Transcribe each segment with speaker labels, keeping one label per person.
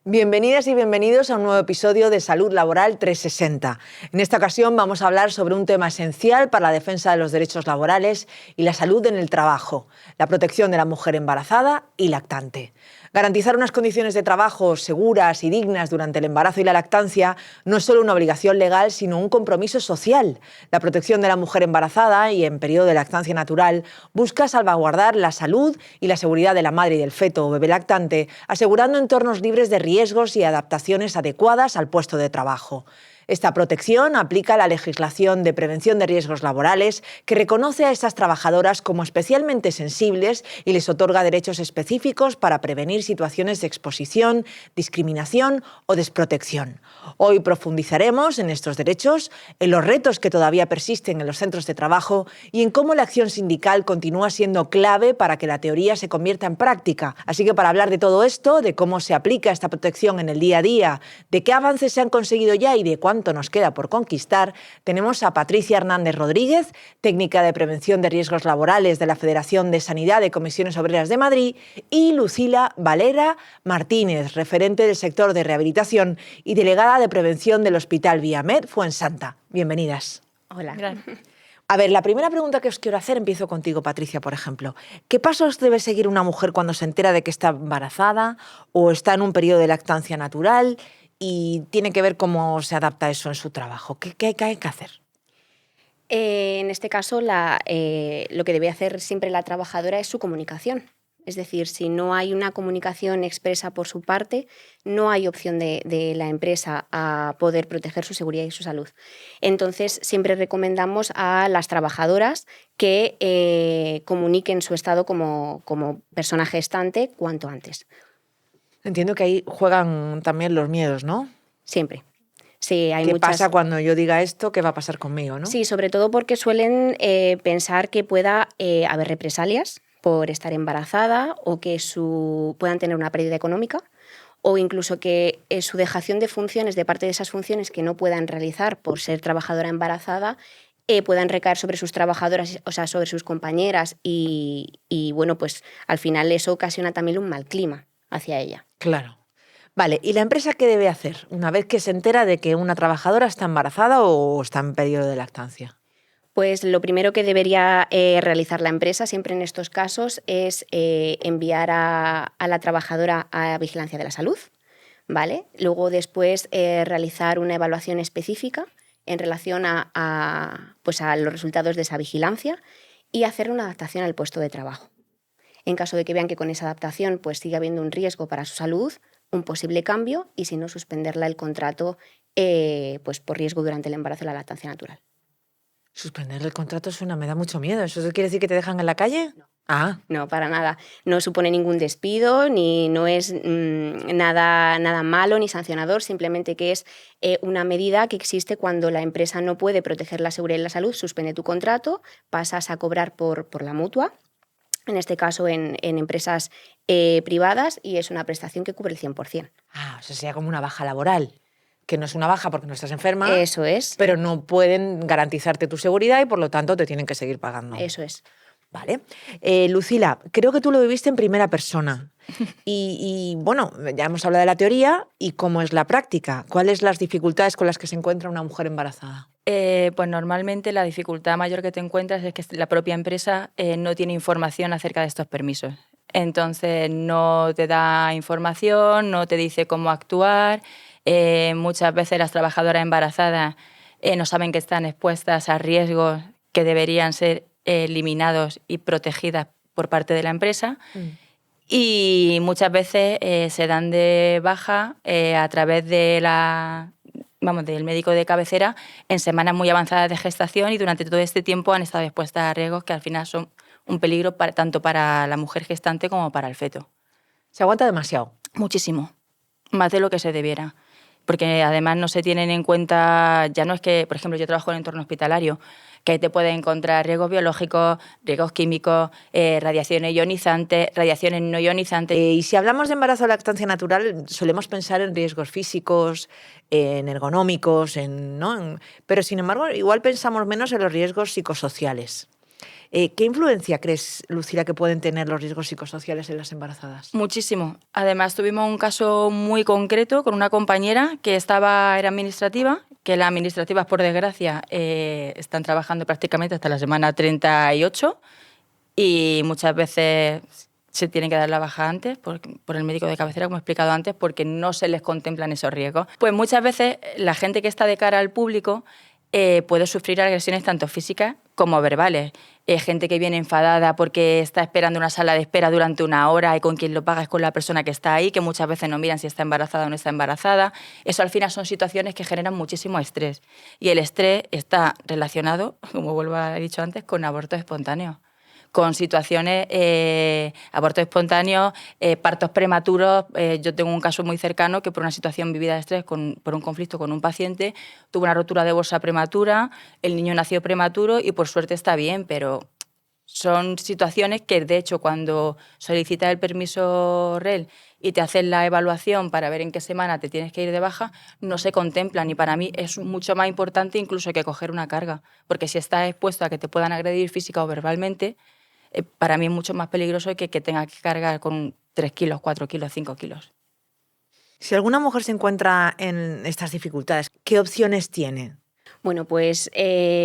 Speaker 1: Bienvenidas y bienvenidos a un nuevo episodio de Salud Laboral 360. En esta ocasión vamos a hablar sobre un tema esencial para la defensa de los derechos laborales y la salud en el trabajo, la protección de la mujer embarazada y lactante. Garantizar unas condiciones de trabajo seguras y dignas durante el embarazo y la lactancia no es solo una obligación legal, sino un compromiso social. La protección de la mujer embarazada y en periodo de lactancia natural busca salvaguardar la salud y la seguridad de la madre y del feto o bebé lactante, asegurando entornos libres de riesgos y adaptaciones adecuadas al puesto de trabajo. Esta protección aplica la legislación de prevención de riesgos laborales, que reconoce a estas trabajadoras como especialmente sensibles y les otorga derechos específicos para prevenir situaciones de exposición, discriminación o desprotección. Hoy profundizaremos en estos derechos, en los retos que todavía persisten en los centros de trabajo y en cómo la acción sindical continúa siendo clave para que la teoría se convierta en práctica. Así que para hablar de todo esto, de cómo se aplica esta protección en el día a día, de qué avances se han conseguido ya y de cuánto nos queda por conquistar, tenemos a Patricia Hernández Rodríguez, técnica de prevención de riesgos laborales de la Federación de Sanidad de Comisiones Obreras de Madrid, y Lucila Valera Martínez, referente del sector de rehabilitación y delegada de prevención del Hospital Viamed Fuensanta. Bienvenidas.
Speaker 2: Hola.
Speaker 3: Gracias.
Speaker 1: A ver, la primera pregunta que os quiero hacer, empiezo contigo, Patricia, por ejemplo. ¿Qué pasos debe seguir una mujer cuando se entera de que está embarazada o está en un periodo de lactancia natural y tiene que ver cómo se adapta eso en su trabajo? ¿Qué hay que hacer?
Speaker 2: En este caso, lo que debe hacer siempre la trabajadora es su comunicación. Es decir, si no hay una comunicación expresa por su parte, no hay opción de la empresa a poder proteger su seguridad y su salud. Entonces, siempre recomendamos a las trabajadoras que comuniquen su estado como persona gestante cuanto antes.
Speaker 1: Entiendo que ahí juegan también los miedos, ¿no?
Speaker 2: Siempre. Sí, hay
Speaker 1: ¿Qué
Speaker 2: muchas...
Speaker 1: pasa cuando yo diga esto? ¿Qué va a pasar conmigo, no?
Speaker 2: Sí, sobre todo porque suelen pensar que pueda haber represalias por estar embarazada o que puedan tener una pérdida económica o incluso que su dejación de funciones, de parte de esas funciones que no puedan realizar por ser trabajadora embarazada, puedan recaer sobre sus trabajadoras, o sea, sobre sus compañeras y bueno, pues al final eso ocasiona también un mal clima hacia ella.
Speaker 1: Claro. Vale, ¿y la empresa qué debe hacer una vez que se entera de que una trabajadora está embarazada o está en periodo de lactancia?
Speaker 2: Pues lo primero que debería realizar la empresa siempre en estos casos es enviar a la trabajadora a vigilancia de la salud, ¿vale? Luego después realizar una evaluación específica en relación a los resultados de esa vigilancia y hacer una adaptación al puesto de trabajo. En caso de que vean que con esa adaptación pues sigue habiendo un riesgo para su salud, un posible cambio y si no suspenderla el contrato pues por riesgo durante el embarazo y la lactancia natural.
Speaker 1: Suspender el contrato me da mucho miedo. ¿Eso quiere decir que te dejan en la calle?
Speaker 2: No.
Speaker 1: Ah.
Speaker 2: No, para nada. No supone ningún despido, ni no es nada malo ni sancionador, simplemente que es una medida que existe cuando la empresa no puede proteger la seguridad y la salud, suspende tu contrato, pasas a cobrar por la mutua, en este caso en empresas privadas, y es una prestación que cubre el 100%.
Speaker 1: Ah, o sea, sería como una baja laboral, que no es una baja porque no estás enferma.
Speaker 2: Eso es.
Speaker 1: Pero no pueden garantizarte tu seguridad y por lo tanto te tienen que seguir pagando.
Speaker 2: Eso es.
Speaker 1: Vale. Lucila, creo que tú lo viviste en primera persona. Y bueno, ya hemos hablado de la teoría y cómo es la práctica. ¿Cuáles las dificultades con las que se encuentra una mujer embarazada?
Speaker 3: Pues normalmente la dificultad mayor que te encuentras es que la propia empresa no tiene información acerca de estos permisos. Entonces no te da información, no te dice cómo actuar. Muchas veces las trabajadoras embarazadas no saben que están expuestas a riesgos que deberían ser eliminados y protegidas por parte de la empresa. Y muchas veces se dan de baja a través de del médico de cabecera en semanas muy avanzadas de gestación y durante todo este tiempo han estado expuestas a riesgos que al final son un peligro tanto para la mujer gestante como para el feto.
Speaker 1: ¿Se aguanta demasiado?
Speaker 3: Muchísimo, más de lo que se debiera. Porque además no se tienen en cuenta, ya no es que, por ejemplo, yo trabajo en el entorno hospitalario, que ahí te puedes encontrar riesgos biológicos, riesgos químicos, radiaciones ionizantes, radiaciones no ionizantes.
Speaker 1: Y si hablamos de embarazo o lactancia natural, solemos pensar en riesgos físicos, en ergonómicos, ¿no? Pero sin embargo, igual pensamos menos en los riesgos psicosociales. ¿Qué influencia crees, Lucila, que pueden tener los riesgos psicosociales en las embarazadas?
Speaker 3: Muchísimo. Además, tuvimos un caso muy concreto con una compañera que era administrativa, que las administrativas, por desgracia, están trabajando prácticamente hasta la semana 38 y muchas veces se tienen que dar la baja antes por el médico de cabecera, como he explicado antes, porque no se les contemplan esos riesgos. Pues muchas veces la gente que está de cara al público puede sufrir agresiones tanto físicas como verbales. Gente que viene enfadada porque está esperando una sala de espera durante una hora y con quien lo paga es con la persona que está ahí, que muchas veces no miran si está embarazada o no está embarazada. Eso al final son situaciones que generan muchísimo estrés. Y el estrés está relacionado, como vuelvo a haber dicho antes, con abortos espontáneos. Con situaciones, abortos espontáneos, partos prematuros. Yo tengo un caso muy cercano que por una situación vivida de estrés, por un conflicto con un paciente, tuvo una rotura de bolsa prematura, el niño nació prematuro y por suerte está bien, pero son situaciones que, de hecho, cuando solicitas el permiso REL y te hacen la evaluación para ver en qué semana te tienes que ir de baja, no se contemplan. Y para mí es mucho más importante incluso que coger una carga, porque si estás expuesto a que te puedan agredir física o verbalmente, para mí es mucho más peligroso que tenga que cargar con 3 kilos, 4 kilos, 5 kilos.
Speaker 1: Si alguna mujer se encuentra en estas dificultades, ¿qué opciones tiene?
Speaker 2: Bueno, pues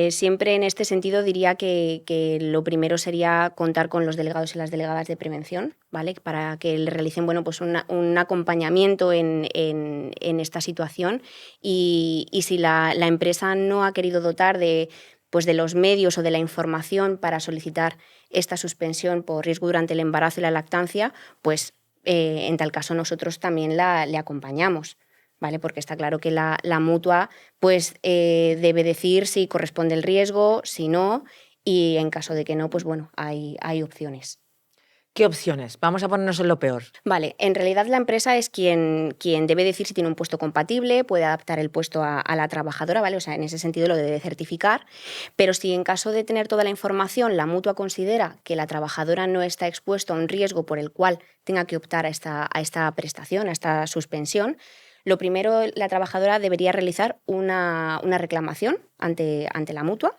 Speaker 2: siempre en este sentido diría que lo primero sería contar con los delegados y las delegadas de prevención, ¿vale? Para que le realicen pues un acompañamiento en esta situación y si la empresa no ha querido dotar de los medios o de la información para solicitar esta suspensión por riesgo durante el embarazo y la lactancia, pues en tal caso nosotros también le acompañamos. ¿Vale? Porque está claro que la mutua pues, debe decir si corresponde el riesgo, si no, y en caso de que no, pues bueno, hay opciones.
Speaker 1: ¿Qué opciones? Vamos a ponernos en lo peor.
Speaker 2: Vale, en realidad la empresa es quien debe decir si tiene un puesto compatible, puede adaptar el puesto a la trabajadora, ¿vale? O sea, en ese sentido lo debe certificar, pero si en caso de tener toda la información la mutua considera que la trabajadora no está expuesta a un riesgo por el cual tenga que optar a esta prestación, a esta suspensión, lo primero, la trabajadora debería realizar una reclamación ante la mutua.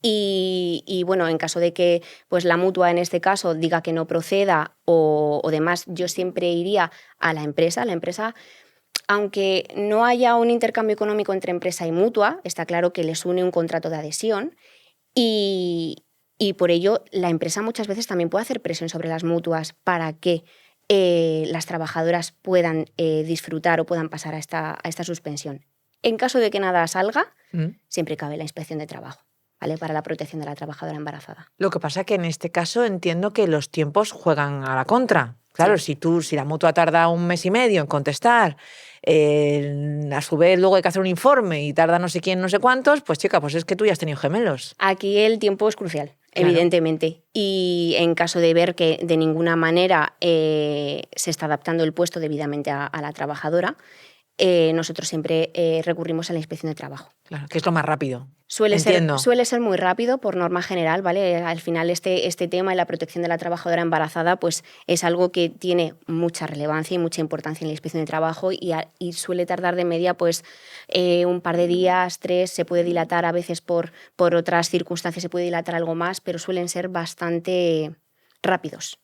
Speaker 2: Y bueno, en caso de que pues, la mutua en este caso diga que no proceda o demás, yo siempre iría a la empresa. La empresa, aunque no haya un intercambio económico entre empresa y mutua, está claro que les une un contrato de adhesión y por ello la empresa muchas veces también puede hacer presión sobre las mutuas para que las trabajadoras puedan disfrutar o puedan pasar a esta suspensión. En caso de que nada salga, siempre cabe la inspección de trabajo, ¿vale? Para la protección de la trabajadora embarazada.
Speaker 1: Lo que pasa es que en este caso entiendo que los tiempos juegan a la contra. Claro,
Speaker 2: Sí.
Speaker 1: si la mutua tarda 1 mes y medio en contestar, a su vez luego hay que hacer un informe y tarda no sé quién, no sé cuántos, pues chica, pues es que tú ya has tenido gemelos.
Speaker 2: Aquí el tiempo es crucial,
Speaker 1: Claro.
Speaker 2: evidentemente. Y en caso de ver que de ninguna manera se está adaptando el puesto debidamente a la trabajadora, nosotros siempre recurrimos a la inspección de trabajo.
Speaker 1: Claro, que es lo más rápido.
Speaker 2: Suele
Speaker 1: Entiendo.
Speaker 2: ser muy rápido por norma general, ¿vale? Al final este tema y la protección de la trabajadora embarazada pues es algo que tiene mucha relevancia y mucha importancia en la inspección de trabajo y suele tardar de media pues un par de días, 3, se puede dilatar a veces por otras circunstancias, se puede dilatar algo más, pero suelen ser bastante rápidos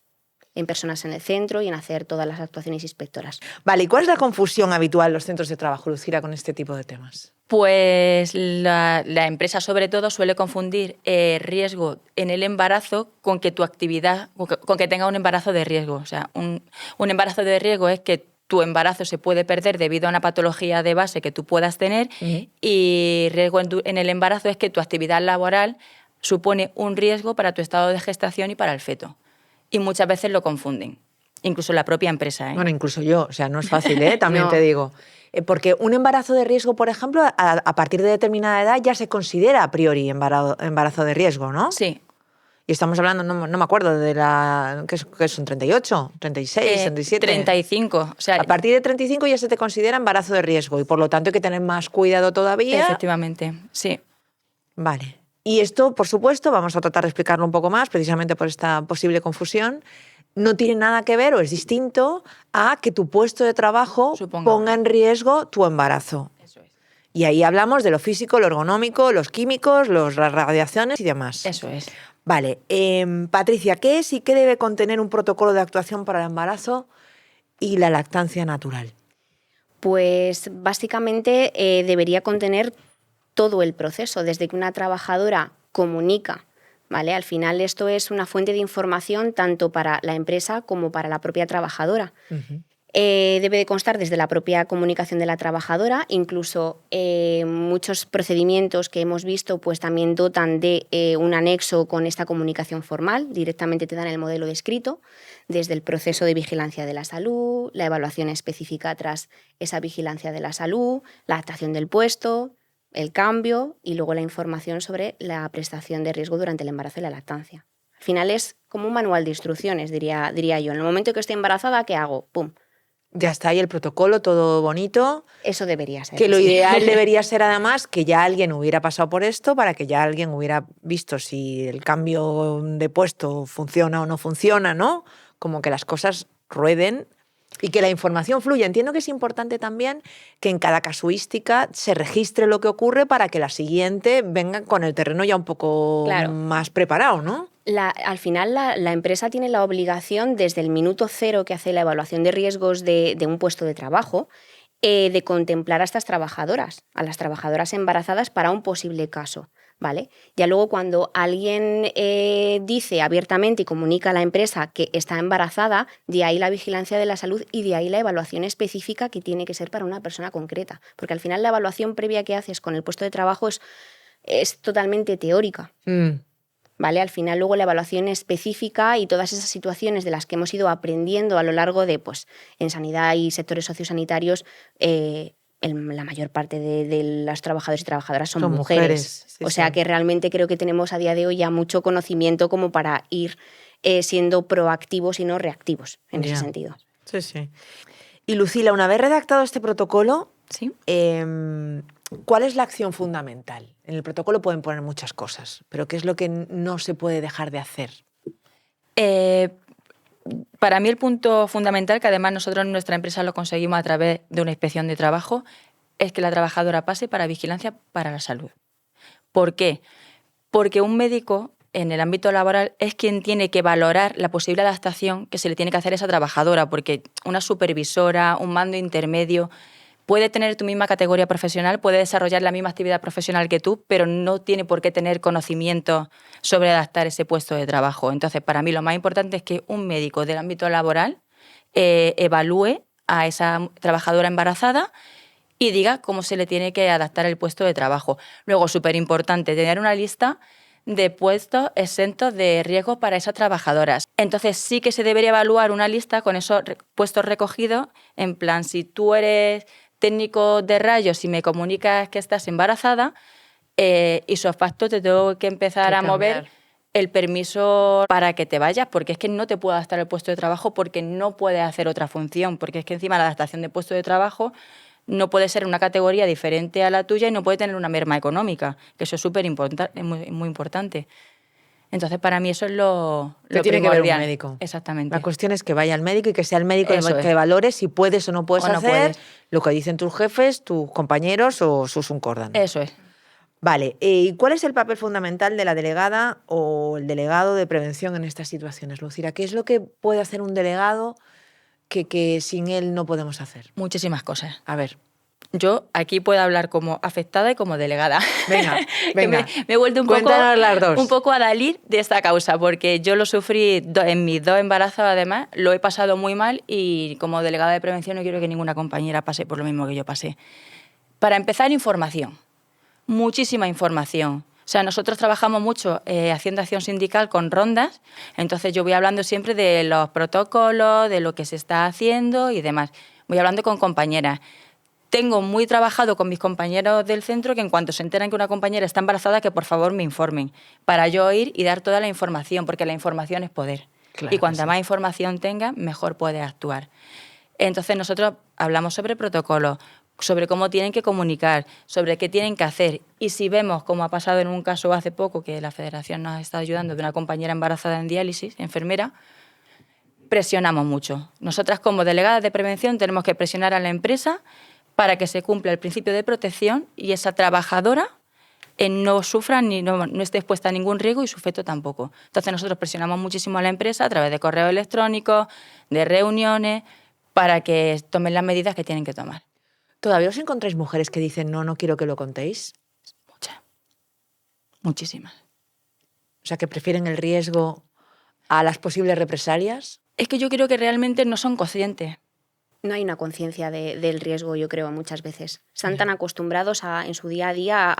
Speaker 2: en personas en el centro y en hacer todas las actuaciones inspectoras.
Speaker 1: Vale, ¿y cuál es la confusión habitual en los centros de trabajo, Lucila, con este tipo de temas?
Speaker 3: Pues la empresa sobre todo suele confundir riesgo en el embarazo con que tu actividad, con que tenga un embarazo de riesgo. O sea, un embarazo de riesgo es que tu embarazo se puede perder debido a una patología de base que tú puedas tener y riesgo en el embarazo es que tu actividad laboral supone un riesgo para tu estado de gestación y para el feto. Y muchas veces lo confunden, incluso la propia empresa.
Speaker 1: Bueno, incluso yo, o sea, no es fácil, también
Speaker 2: No.
Speaker 1: te digo. Porque un embarazo de riesgo, por ejemplo, a partir de determinada edad ya se considera a priori embarazo de riesgo, ¿no?
Speaker 3: Sí.
Speaker 1: Y estamos hablando, no me acuerdo, de ¿qué son? ¿38? ¿36? ¿37?
Speaker 3: 35. O sea,
Speaker 1: A partir de 35 ya se te considera embarazo de riesgo y por lo tanto hay que tener más cuidado todavía.
Speaker 3: efectivamente, sí.
Speaker 1: Vale. Y esto, por supuesto, vamos a tratar de explicarlo un poco más, precisamente por esta posible confusión, no tiene nada que ver o es distinto a que tu puesto de trabajo
Speaker 3: Suponga.
Speaker 1: ponga en riesgo tu embarazo.
Speaker 3: Eso es.
Speaker 1: Y ahí hablamos de lo físico, lo ergonómico, los químicos, las radiaciones y demás.
Speaker 3: Eso es.
Speaker 1: Vale. Patricia, ¿qué es y qué debe contener un protocolo de actuación para el embarazo y la lactancia natural?
Speaker 2: Pues básicamente debería contener todo el proceso, desde que una trabajadora comunica, ¿vale? Al final esto es una fuente de información tanto para la empresa como para la propia trabajadora.
Speaker 1: Uh-huh.
Speaker 2: Debe de constar desde la propia comunicación de la trabajadora, incluso muchos procedimientos que hemos visto pues también dotan de un anexo con esta comunicación formal, directamente te dan el modelo descrito, desde el proceso de vigilancia de la salud, la evaluación específica tras esa vigilancia de la salud, la adaptación del puesto, el cambio y luego la información sobre la prestación de riesgo durante el embarazo y la lactancia. Al final es como un manual de instrucciones, diría yo. En el momento que estoy embarazada, ¿qué hago? ¡Pum!
Speaker 1: Ya está ahí el protocolo, todo bonito.
Speaker 2: Eso debería ser.
Speaker 1: Que lo
Speaker 2: sí.
Speaker 1: ideal debería ser además que ya alguien hubiera pasado por esto para que ya alguien hubiera visto si el cambio de puesto funciona o no funciona, ¿no? Como que las cosas rueden y que la información fluya. Entiendo que es importante también que en cada casuística se registre lo que ocurre para que la siguiente venga con el terreno ya un poco más preparado, ¿no?
Speaker 2: Al final la empresa tiene la obligación desde el minuto cero que hace la evaluación de riesgos de un puesto de trabajo de contemplar a estas trabajadoras, a las trabajadoras embarazadas para un posible caso, ¿vale? Ya luego cuando alguien dice abiertamente y comunica a la empresa que está embarazada, de ahí la vigilancia de la salud y de ahí la evaluación específica que tiene que ser para una persona concreta, porque al final la evaluación previa que haces con el puesto de trabajo es totalmente teórica. ¿Vale? Al final luego la evaluación específica y todas esas situaciones de las que hemos ido aprendiendo a lo largo de, pues, en sanidad y sectores sociosanitarios, la mayor parte de los trabajadores y trabajadoras son mujeres.
Speaker 1: Sí,
Speaker 2: o sea que realmente creo que tenemos a día de hoy ya mucho conocimiento como para ir siendo proactivos y no reactivos en ese sentido.
Speaker 1: Sí, sí. Y Lucila, una vez redactado este protocolo,
Speaker 3: ¿sí?
Speaker 1: ¿Cuál es la acción fundamental? En el protocolo pueden poner muchas cosas, pero ¿qué es lo que no se puede dejar de hacer?
Speaker 3: Para mí el punto fundamental, que además nosotros en nuestra empresa lo conseguimos a través de una inspección de trabajo, es que la trabajadora pase para vigilancia para la salud. ¿Por qué? Porque un médico en el ámbito laboral es quien tiene que valorar la posible adaptación que se le tiene que hacer a esa trabajadora, porque una supervisora, un mando intermedio, puede tener tu misma categoría profesional, puede desarrollar la misma actividad profesional que tú, pero no tiene por qué tener conocimiento sobre adaptar ese puesto de trabajo. Entonces, para mí lo más importante es que un médico del ámbito laboral evalúe a esa trabajadora embarazada y diga cómo se le tiene que adaptar el puesto de trabajo. Luego, súper importante, tener una lista de puestos exentos de riesgo para esas trabajadoras. Entonces sí que se debería evaluar una lista con esos puestos recogidos, en plan, si tú eres técnico de rayos y me comunicas que estás embarazada, y facto te tengo que empezar a mover el permiso para que te vayas, porque es que no te puedo adaptar el puesto de trabajo porque no puedes hacer otra función, porque es que encima la adaptación de puesto de trabajo no puede ser una categoría diferente a la tuya y no puede tener una merma económica, que eso es súper importante, muy importante. Entonces, para mí eso es lo
Speaker 1: tiene
Speaker 3: primordial.
Speaker 1: Que ver un médico.
Speaker 3: Exactamente.
Speaker 1: La cuestión es que vaya al médico y que sea el médico el que valore si puedes o no puedes hacer lo que dicen tus jefes, tus compañeros o sus uncórdanos.
Speaker 3: Eso es.
Speaker 1: Vale, ¿y cuál es el papel fundamental de la delegada o el delegado de prevención en estas situaciones, Lucila? ¿Qué es lo que puede hacer un delegado que sin él no podemos hacer?
Speaker 3: Muchísimas cosas.
Speaker 1: A ver.
Speaker 3: Yo aquí puedo hablar como afectada y como delegada.
Speaker 1: Venga.
Speaker 3: Me he vuelto un poco adalid de esta causa, porque yo lo sufrí en mis 2 embarazos, además, lo he pasado muy mal y como delegada de prevención no quiero que ninguna compañera pase por lo mismo que yo pasé. Para empezar, información. Muchísima información. O sea, nosotros trabajamos mucho haciendo acción sindical con rondas, entonces yo voy hablando siempre de los protocolos, de lo que se está haciendo y demás. Voy hablando con compañeras. Tengo muy trabajado con mis compañeros del centro que en cuanto se enteran que una compañera está embarazada, que por favor me informen, para yo ir y dar toda la información, porque la información es poder. Claro, y cuanta más información tenga, mejor puedes actuar. Entonces nosotros hablamos sobre protocolos, sobre cómo tienen que comunicar, sobre qué tienen que hacer. Y si vemos, como ha pasado en un caso hace poco, que la Federación nos está ayudando, de una compañera embarazada en diálisis, enfermera, presionamos mucho. Nosotras como delegadas de prevención tenemos que presionar a la empresa para que se cumpla el principio de protección y esa trabajadora no sufra ni no esté expuesta a ningún riesgo y su feto tampoco. Entonces nosotros presionamos muchísimo a la empresa a través de correos electrónicos, de reuniones, para que tomen las medidas que tienen que tomar.
Speaker 1: ¿Todavía os encontráis mujeres que dicen no quiero que lo contéis?
Speaker 3: Muchas. Muchísimas.
Speaker 1: O sea, que prefieren el riesgo a las posibles represalias.
Speaker 3: Es que yo creo que realmente no son conscientes.
Speaker 2: No hay una conciencia del riesgo, yo creo, muchas veces. Están tan acostumbrados en su día a día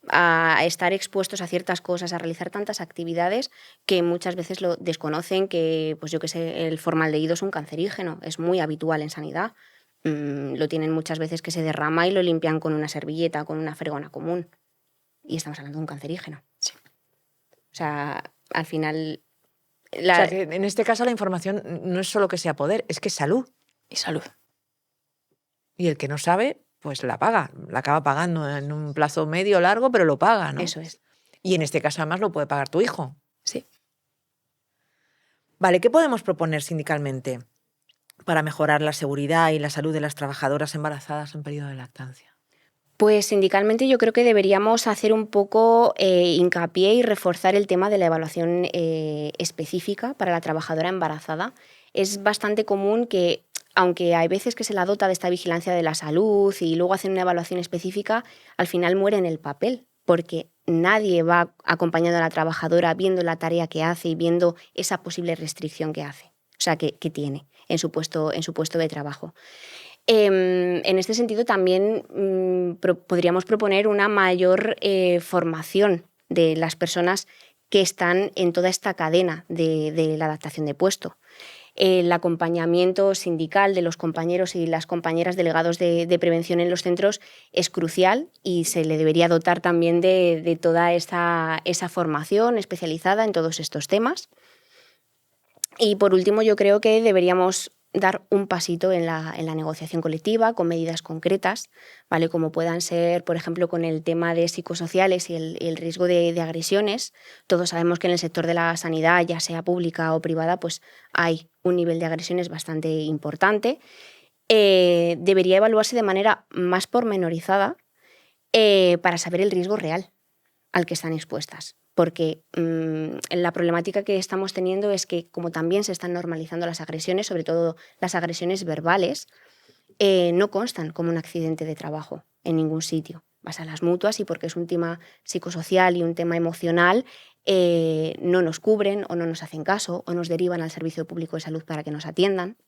Speaker 2: a estar expuestos a ciertas cosas, a realizar tantas actividades, que muchas veces lo desconocen, que, pues yo qué sé, el formaldehído es un cancerígeno, es muy habitual en sanidad. Lo tienen muchas veces que se derrama y lo limpian con una servilleta, con una fregona común. Y estamos hablando de un cancerígeno.
Speaker 3: Sí.
Speaker 2: O sea, al final...
Speaker 1: O sea, que en este caso la información no es solo que sea poder, es que es salud.
Speaker 3: Y salud.
Speaker 1: Y el que no sabe, pues la paga, la acaba pagando en un plazo medio o largo, pero lo paga, ¿no?
Speaker 2: Eso es.
Speaker 1: Y en este caso además lo puede pagar tu hijo.
Speaker 3: Sí.
Speaker 1: Vale, ¿qué podemos proponer sindicalmente para mejorar la seguridad y la salud de las trabajadoras embarazadas en periodo de lactancia?
Speaker 2: Pues sindicalmente yo creo que deberíamos hacer un poco hincapié y reforzar el tema de la evaluación específica para la trabajadora embarazada. Es bastante común que, aunque hay veces que se la dota de esta vigilancia de la salud y luego hacen una evaluación específica, al final muere en el papel, porque nadie va acompañando a la trabajadora viendo la tarea que hace y viendo esa posible restricción que hace, o sea, que tiene en su puesto de trabajo. En este sentido, también podríamos proponer una mayor formación de las personas que están en toda esta cadena de la adaptación de puesto. El acompañamiento sindical de los compañeros y las compañeras delegados de prevención en los centros es crucial y se le debería dotar también de toda esa formación especializada en todos estos temas. Y por último, yo creo que deberíamos dar un pasito en la negociación colectiva con medidas concretas, ¿vale? Como puedan ser, por ejemplo, con el tema de psicosociales y el riesgo de agresiones. Todos sabemos que en el sector de la sanidad, ya sea pública o privada, pues hay un nivel de agresiones bastante importante. Debería evaluarse de manera más pormenorizada para saber el riesgo real al que están expuestas. Porque la problemática que estamos teniendo es que, como también se están normalizando las agresiones, sobre todo las agresiones verbales, no constan como un accidente de trabajo en ningún sitio. Vas a las mutuas y porque es un tema psicosocial y un tema emocional, no nos cubren o no nos hacen caso o nos derivan al Servicio Público de Salud para que nos atiendan.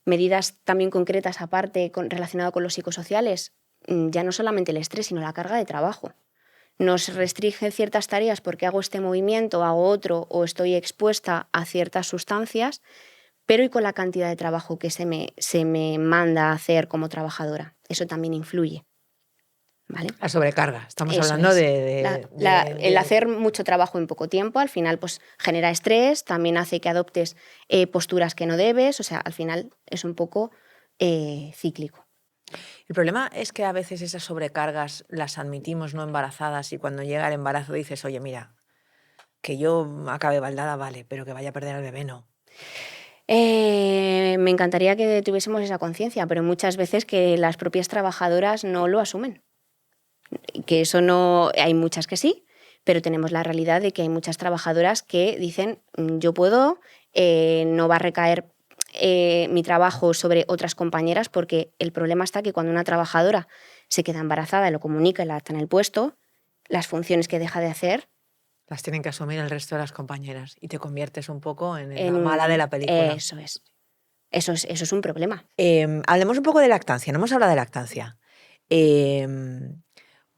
Speaker 2: Medidas también concretas aparte relacionadas con los psicosociales, ya no solamente el estrés, sino la carga de trabajo. Nos restringen ciertas tareas porque hago este movimiento, hago otro o estoy expuesta a ciertas sustancias, pero ¿y con la cantidad de trabajo que se me manda a hacer como trabajadora? Eso también influye. ¿Vale?
Speaker 1: La sobrecarga, estamos
Speaker 2: Eso
Speaker 1: hablando
Speaker 2: es. El hacer mucho trabajo en poco tiempo al final pues genera estrés, también hace que adoptes posturas que no debes, o sea, al final es un poco cíclico.
Speaker 1: El problema es que a veces esas sobrecargas las admitimos no embarazadas y cuando llega el embarazo dices, oye, mira, que yo acabe baldada, vale, pero que vaya a perder al bebé, no.
Speaker 2: Me encantaría que tuviésemos esa conciencia, pero muchas veces que las propias trabajadoras no lo asumen. Que eso no... Hay muchas que sí, pero tenemos la realidad de que hay muchas trabajadoras que dicen, yo puedo, no va a recaer mi trabajo sobre otras compañeras, porque el problema está que cuando una trabajadora se queda embarazada y lo comunica y la adapta en el puesto, las funciones que deja de hacer
Speaker 1: las tienen que asumir el resto de las compañeras y te conviertes un poco en la mala de la película.
Speaker 2: Eso es. Eso es un problema.
Speaker 1: Hablemos un poco de lactancia, no hemos hablado de lactancia.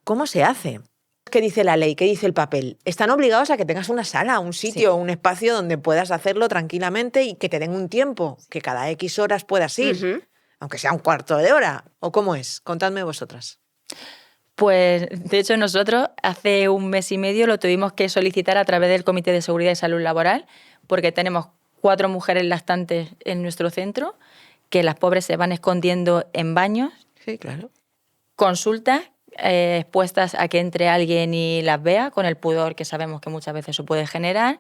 Speaker 1: ¿Cómo se hace? ¿Qué dice la ley? ¿Qué dice el papel? Están obligados a que tengas una sala, un sitio,
Speaker 2: Sí.
Speaker 1: un espacio donde puedas hacerlo tranquilamente y que te den un tiempo, que cada X horas puedas ir, aunque sea un cuarto de hora. ¿O cómo es? Contadme vosotras.
Speaker 3: Pues, de hecho, nosotros hace 1 mes y medio lo tuvimos que solicitar a través del Comité de Seguridad y Salud Laboral, porque tenemos 4 mujeres lactantes en nuestro centro, que las pobres se van escondiendo en baños.
Speaker 1: Sí, claro.
Speaker 3: Consultas expuestas a que entre alguien y las vea, con el pudor que sabemos que muchas veces eso puede generar.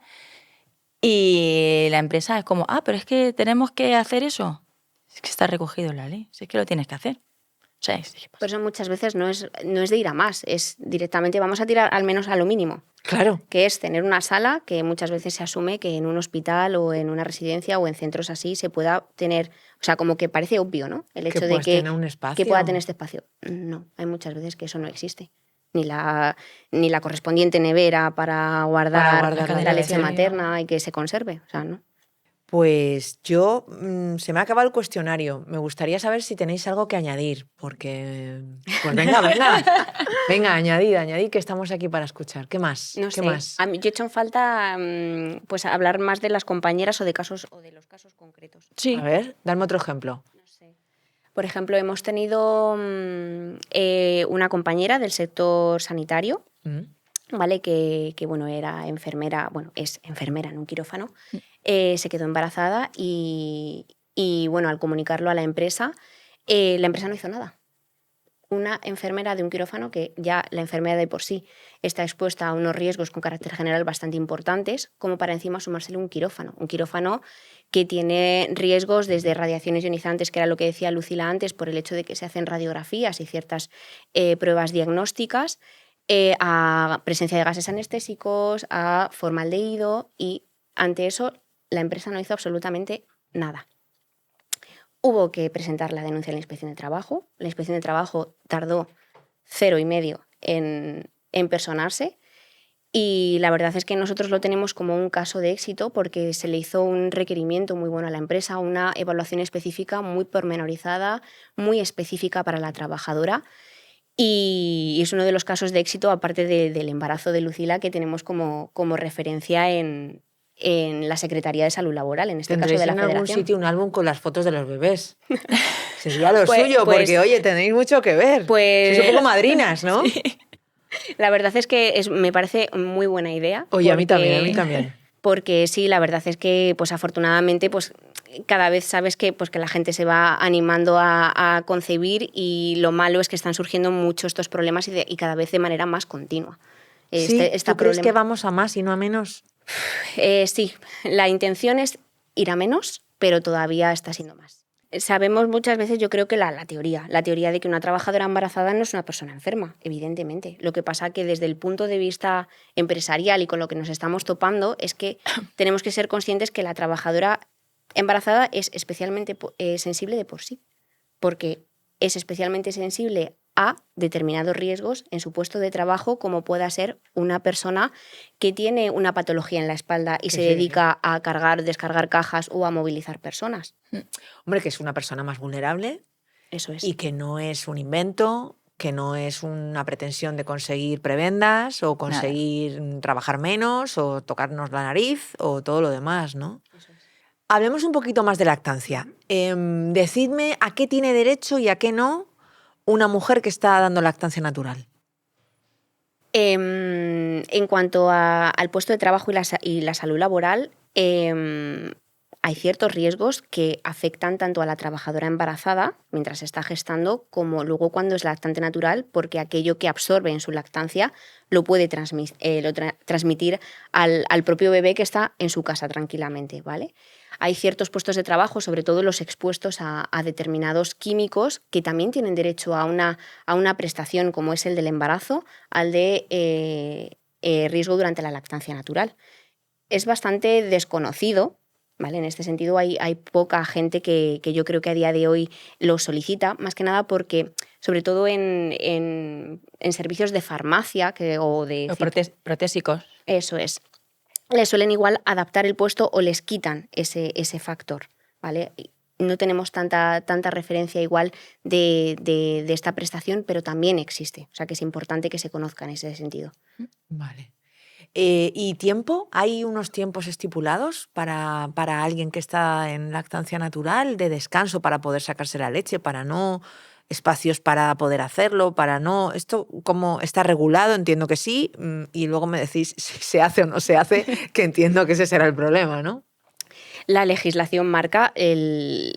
Speaker 3: Y la empresa es como, pero es que tenemos que hacer eso. Es que está recogido en la ley, es que lo tienes que hacer. Sí, sí.
Speaker 2: Por eso muchas veces no es de ir a más, es directamente vamos a tirar al menos a lo mínimo.
Speaker 1: Claro.
Speaker 2: Que es tener una sala que muchas veces se asume que en un hospital o en una residencia o en centros así se pueda tener, o sea, como que parece obvio, ¿no? El hecho de
Speaker 1: tener un espacio.
Speaker 2: que pueda tener este espacio. No, hay muchas veces que eso no existe. Ni la correspondiente nevera para guardar la leche materna y que se conserve, o sea, ¿no?
Speaker 1: Pues yo, se me ha acabado el cuestionario. Me gustaría saber si tenéis algo que añadir, porque... Pues venga. Venga, añadid, que estamos aquí para escuchar. ¿Qué más?
Speaker 2: No
Speaker 1: ¿Qué
Speaker 2: sé.
Speaker 1: más?
Speaker 2: A mí, yo he hecho en falta pues hablar más de las compañeras o de los casos concretos.
Speaker 3: Sí.
Speaker 1: A ver, dame otro ejemplo.
Speaker 2: No sé. Por ejemplo, hemos tenido una compañera del sector sanitario, ¿vale? Que bueno, era enfermera, bueno, es enfermera en un quirófano, se quedó embarazada y bueno, al comunicarlo a la empresa no hizo nada. Una enfermera de un quirófano que ya la enfermera de por sí está expuesta a unos riesgos con carácter general bastante importantes, como para encima sumársele un quirófano que tiene riesgos desde radiaciones ionizantes, que era lo que decía Lucila antes, por el hecho de que se hacen radiografías y ciertas pruebas diagnósticas, a presencia de gases anestésicos, a formaldehído, y ante eso la empresa no hizo absolutamente nada. Hubo que presentar la denuncia a la Inspección de Trabajo. La Inspección de Trabajo tardó 0,5 en personarse, y la verdad es que nosotros lo tenemos como un caso de éxito porque se le hizo un requerimiento muy bueno a la empresa, una evaluación específica muy pormenorizada, muy específica para la trabajadora, y es uno de los casos de éxito, aparte del embarazo de Lucila, que tenemos como referencia en la Secretaría de Salud Laboral, en este caso de la
Speaker 1: en
Speaker 2: Federación.
Speaker 1: algún sitio un álbum con las fotos de los bebés? Sería lo suyo, porque, oye, tenéis mucho que ver. Sois un poco madrinas, ¿no?
Speaker 3: Sí.
Speaker 2: La verdad es que me parece muy buena idea.
Speaker 1: Oye, a mí también.
Speaker 2: Porque sí, la verdad es que, pues afortunadamente, pues cada vez sabes que la gente se va animando a concebir, y lo malo es que están surgiendo mucho estos problemas y cada vez de manera más continua.
Speaker 1: ¿Tú crees que vamos a más y no a menos?
Speaker 2: Sí, la intención es ir a menos, pero todavía está siendo más. Sabemos muchas veces, yo creo que la teoría de que una trabajadora embarazada no es una persona enferma, evidentemente. Lo que pasa que desde el punto de vista empresarial y con lo que nos estamos topando es que tenemos que ser conscientes que la trabajadora embarazada es especialmente sensible de por sí, porque es especialmente sensible a determinados riesgos en su puesto de trabajo, como pueda ser una persona que tiene una patología en la espalda y se dedica a cargar, descargar cajas o a movilizar personas.
Speaker 1: Hombre, que es una persona más vulnerable.
Speaker 2: Eso es.
Speaker 1: Y que no es un invento, que no es una pretensión de conseguir prebendas o conseguir trabajar menos o tocarnos la nariz o todo lo demás, ¿no?
Speaker 2: Eso es.
Speaker 1: Hablemos un poquito más de lactancia. Decidme a qué tiene derecho y a qué no una mujer que está dando lactancia natural.
Speaker 2: En cuanto al puesto de trabajo y la salud laboral, hay ciertos riesgos que afectan tanto a la trabajadora embarazada mientras está gestando como luego cuando es lactante natural, porque aquello que absorbe en su lactancia lo puede transmitir al propio bebé que está en su casa tranquilamente, ¿vale? Hay ciertos puestos de trabajo, sobre todo los expuestos a determinados químicos, que también tienen derecho a una prestación, como es el del embarazo, al de riesgo durante la lactancia natural. Es bastante desconocido, ¿vale? En este sentido hay poca gente que yo creo que a día de hoy lo solicita, más que nada porque, sobre todo en servicios de farmacia o
Speaker 3: protésicos.
Speaker 2: Eso es. Les suelen igual adaptar el puesto o les quitan ese factor, ¿vale? No tenemos tanta referencia igual de esta prestación, pero también existe. O sea que es importante que se conozca en ese sentido.
Speaker 1: Vale. ¿Y tiempo? ¿Hay unos tiempos estipulados para alguien que está en lactancia natural, de descanso para poder sacarse la leche, para no... espacios para poder hacerlo, para no... ¿Esto cómo está regulado? Entiendo que sí, y luego me decís si se hace o no se hace, que entiendo que ese será el problema, ¿no?
Speaker 2: La legislación marca el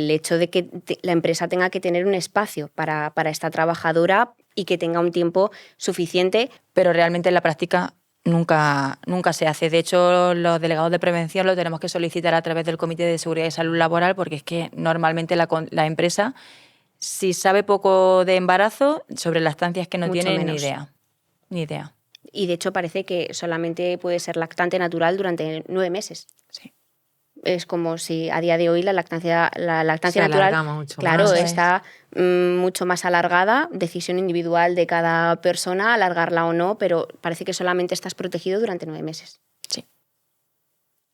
Speaker 2: hecho de que la empresa tenga que tener un espacio para esta trabajadora y que tenga un tiempo suficiente.
Speaker 3: Pero realmente en la práctica nunca se hace. De hecho, los delegados de prevención lo tenemos que solicitar a través del Comité de Seguridad y Salud Laboral, porque es que normalmente la empresa Si sabe poco de embarazo, sobre lactancia es que no
Speaker 2: Mucho
Speaker 3: tiene
Speaker 2: menos.
Speaker 3: ni idea. Ni idea.
Speaker 2: Y de hecho parece que solamente puede ser lactante natural durante 9 meses.
Speaker 3: Sí.
Speaker 2: Es como si a día de hoy la lactancia
Speaker 1: Se
Speaker 2: natural,
Speaker 1: alarga mucho
Speaker 2: claro,
Speaker 1: más.
Speaker 2: está mucho más alargada, decisión individual de cada persona, alargarla o no, pero parece que solamente estás protegido durante 9 meses.
Speaker 3: Sí.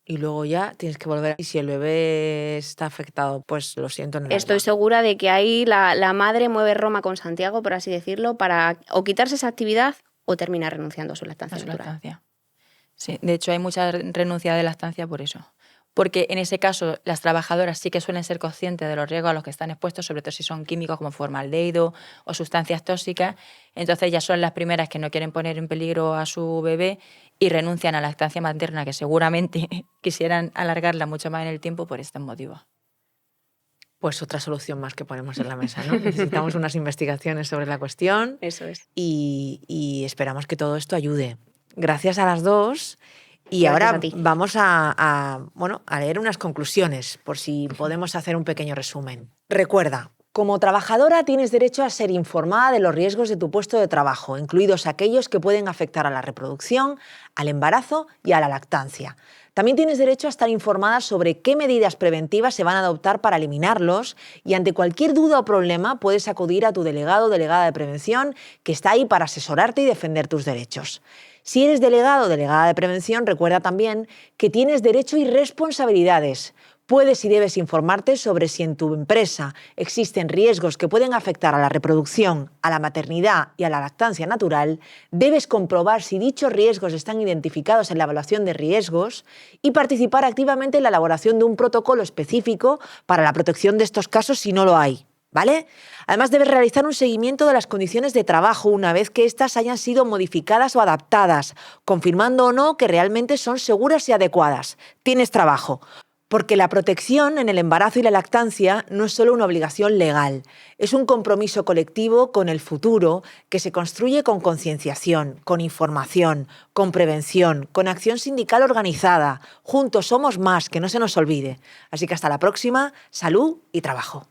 Speaker 1: Y luego ya tienes que volver. Y si el bebé está afectado, pues lo siento en el
Speaker 2: Estoy
Speaker 1: alma.
Speaker 2: segura de que ahí la madre mueve Roma con Santiago, por así decirlo, para o quitarse esa actividad o terminar renunciando a su lactancia
Speaker 3: A su
Speaker 2: natural.
Speaker 3: lactancia. Sí, de hecho hay mucha renuncia de lactancia por eso. Porque en ese caso las trabajadoras sí que suelen ser conscientes de los riesgos a los que están expuestos, sobre todo si son químicos como formaldehído o sustancias tóxicas. Entonces ellas son las primeras que no quieren poner en peligro a su bebé y renuncian a la lactancia materna, que seguramente quisieran alargarla mucho más en el tiempo por estos motivos.
Speaker 1: Pues otra solución más que ponemos en la mesa, ¿no? Necesitamos unas investigaciones sobre la cuestión
Speaker 2: Eso es.
Speaker 1: y esperamos que todo esto ayude. Gracias a las dos. Y
Speaker 2: Gracias
Speaker 1: ahora
Speaker 2: a ti.
Speaker 1: vamos a leer unas conclusiones, por si podemos hacer un pequeño resumen. Recuerda, como trabajadora tienes derecho a ser informada de los riesgos de tu puesto de trabajo, incluidos aquellos que pueden afectar a la reproducción, al embarazo y a la lactancia. También tienes derecho a estar informada sobre qué medidas preventivas se van a adoptar para eliminarlos y ante cualquier duda o problema puedes acudir a tu delegado o delegada de prevención que está ahí para asesorarte y defender tus derechos. Si eres delegado o delegada de prevención, recuerda también que tienes derecho y responsabilidades. Puedes y debes informarte sobre si en tu empresa existen riesgos que pueden afectar a la reproducción, a la maternidad y a la lactancia natural. Debes comprobar si dichos riesgos están identificados en la evaluación de riesgos y participar activamente en la elaboración de un protocolo específico para la protección de estos casos si no lo hay. ¿Vale? Además, debes realizar un seguimiento de las condiciones de trabajo una vez que éstas hayan sido modificadas o adaptadas, confirmando o no que realmente son seguras y adecuadas. Tienes trabajo. Porque la protección en el embarazo y la lactancia no es solo una obligación legal, es un compromiso colectivo con el futuro que se construye con concienciación, con información, con prevención, con acción sindical organizada. Juntos somos más, que no se nos olvide. Así que hasta la próxima, salud y trabajo.